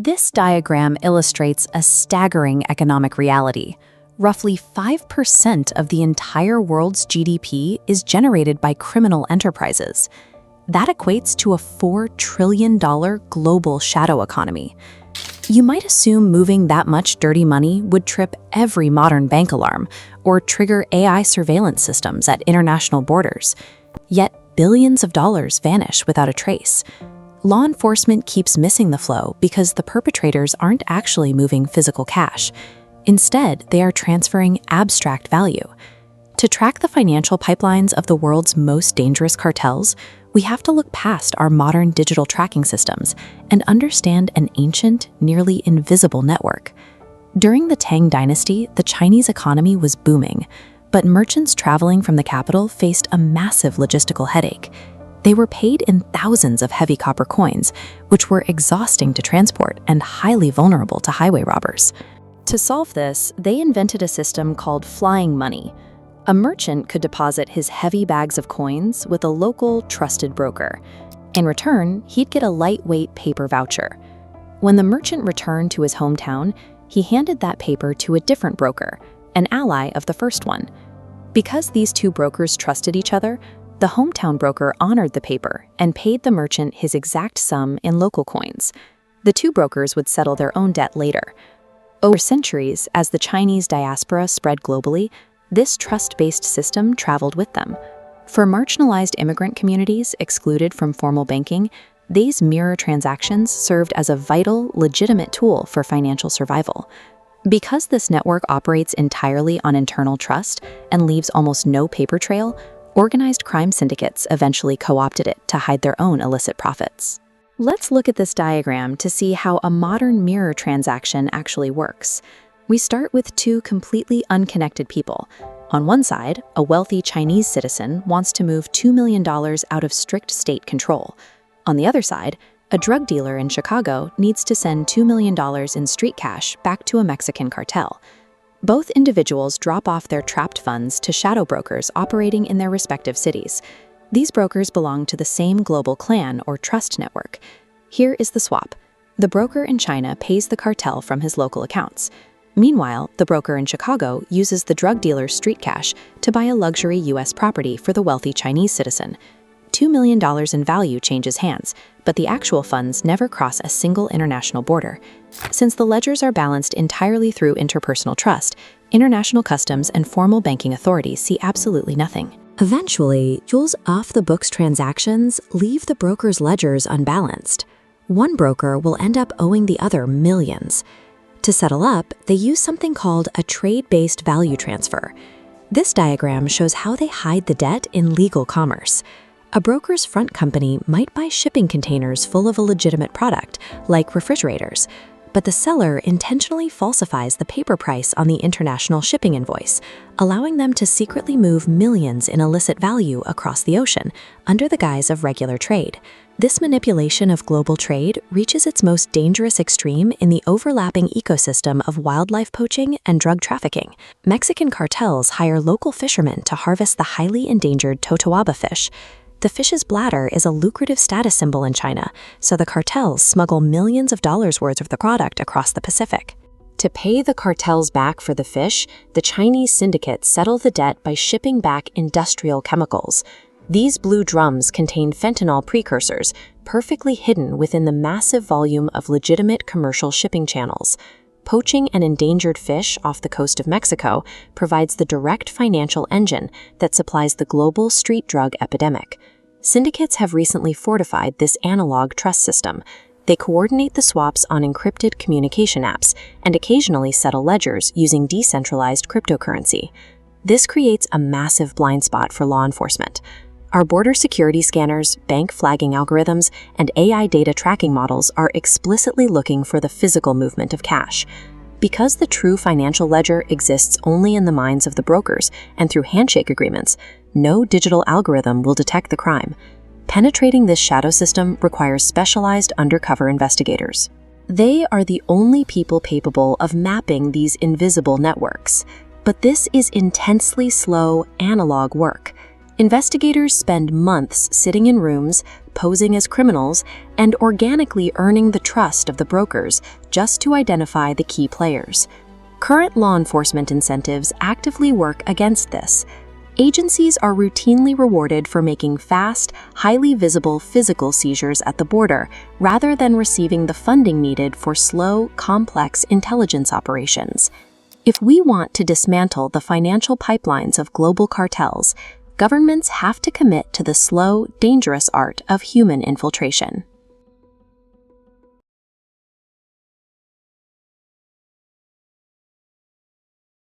This diagram illustrates a staggering economic reality. Roughly 5% of the entire world's GDP is generated by criminal enterprises. That equates to a $4 trillion global shadow economy. You might assume moving that much dirty money would trip every modern bank alarm or trigger AI surveillance systems at international borders. Yet billions of dollars vanish without a trace. Law enforcement keeps missing the flow because the perpetrators aren't actually moving physical cash. Instead, they are transferring abstract value. To track the financial pipelines of the world's most dangerous cartels, we have to look past our modern digital tracking systems and understand an ancient, nearly invisible network. During the Tang Dynasty, the Chinese economy was booming, but merchants traveling from the capital faced a massive logistical headache. They were paid in thousands of heavy copper coins, which were exhausting to transport and highly vulnerable to highway robbers. To solve this, they invented a system called flying money. A merchant could deposit his heavy bags of coins with a local, trusted broker. In return, he'd get a lightweight paper voucher. When the merchant returned to his hometown, he handed that paper to a different broker, an ally of the first one. Because these two brokers trusted each other, the hometown broker honored the paper and paid the merchant his exact sum in local coins. The two brokers would settle their own debt later. Over centuries, as the Chinese diaspora spread globally, this trust-based system traveled with them. For marginalized immigrant communities excluded from formal banking, these mirror transactions served as a vital, legitimate tool for financial survival. Because this network operates entirely on internal trust and leaves almost no paper trail, organized crime syndicates eventually co-opted it to hide their own illicit profits. Let's look at this diagram to see how a modern mirror transaction actually works. We start with two completely unconnected people. On one side, a wealthy Chinese citizen wants to move $2 million out of strict state control. On the other side, a drug dealer in Chicago needs to send $2 million in street cash back to a Mexican cartel. Both individuals drop off their trapped funds to shadow brokers operating in their respective cities. These brokers belong to the same global clan or trust network. Here is the swap. The broker in China pays the cartel from his local accounts. Meanwhile, the broker in Chicago uses the drug dealer's street cash to buy a luxury U.S. property for the wealthy Chinese citizen. $2 million in value changes hands, but the actual funds never cross a single international border. Since the ledgers are balanced entirely through interpersonal trust, international customs and formal banking authorities see absolutely nothing. Eventually, Jules' off-the-books transactions leave the broker's ledgers unbalanced. One broker will end up owing the other millions. To settle up, they use something called a trade-based value transfer. This diagram shows how they hide the debt in legal commerce. A broker's front company might buy shipping containers full of a legitimate product, like refrigerators, but the seller intentionally falsifies the paper price on the international shipping invoice, allowing them to secretly move millions in illicit value across the ocean under the guise of regular trade. This manipulation of global trade reaches its most dangerous extreme in the overlapping ecosystem of wildlife poaching and drug trafficking. Mexican cartels hire local fishermen to harvest the highly endangered totoaba fish. The fish's bladder is a lucrative status symbol in China, so the cartels smuggle millions of dollars worth of the product across the Pacific. To pay the cartels back for the fish, the Chinese syndicates settle the debt by shipping back industrial chemicals. These blue drums contain fentanyl precursors, perfectly hidden within the massive volume of legitimate commercial shipping channels. Poaching an endangered fish off the coast of Mexico provides the direct financial engine that supplies the global street drug epidemic. Syndicates have recently fortified this analog trust system. They coordinate the swaps on encrypted communication apps and occasionally settle ledgers using decentralized cryptocurrency. This creates a massive blind spot for law enforcement. Our border security scanners, bank flagging algorithms, and AI data tracking models are explicitly looking for the physical movement of cash. Because the true financial ledger exists only in the minds of the brokers and through handshake agreements, no digital algorithm will detect the crime. Penetrating this shadow system requires specialized undercover investigators. They are the only people capable of mapping these invisible networks. But this is intensely slow, analog work. Investigators spend months sitting in rooms, posing as criminals, and organically earning the trust of the brokers just to identify the key players. Current law enforcement incentives actively work against this. Agencies are routinely rewarded for making fast, highly visible physical seizures at the border, rather than receiving the funding needed for slow, complex intelligence operations. If we want to dismantle the financial pipelines of global cartels, governments have to commit to the slow, dangerous art of human infiltration.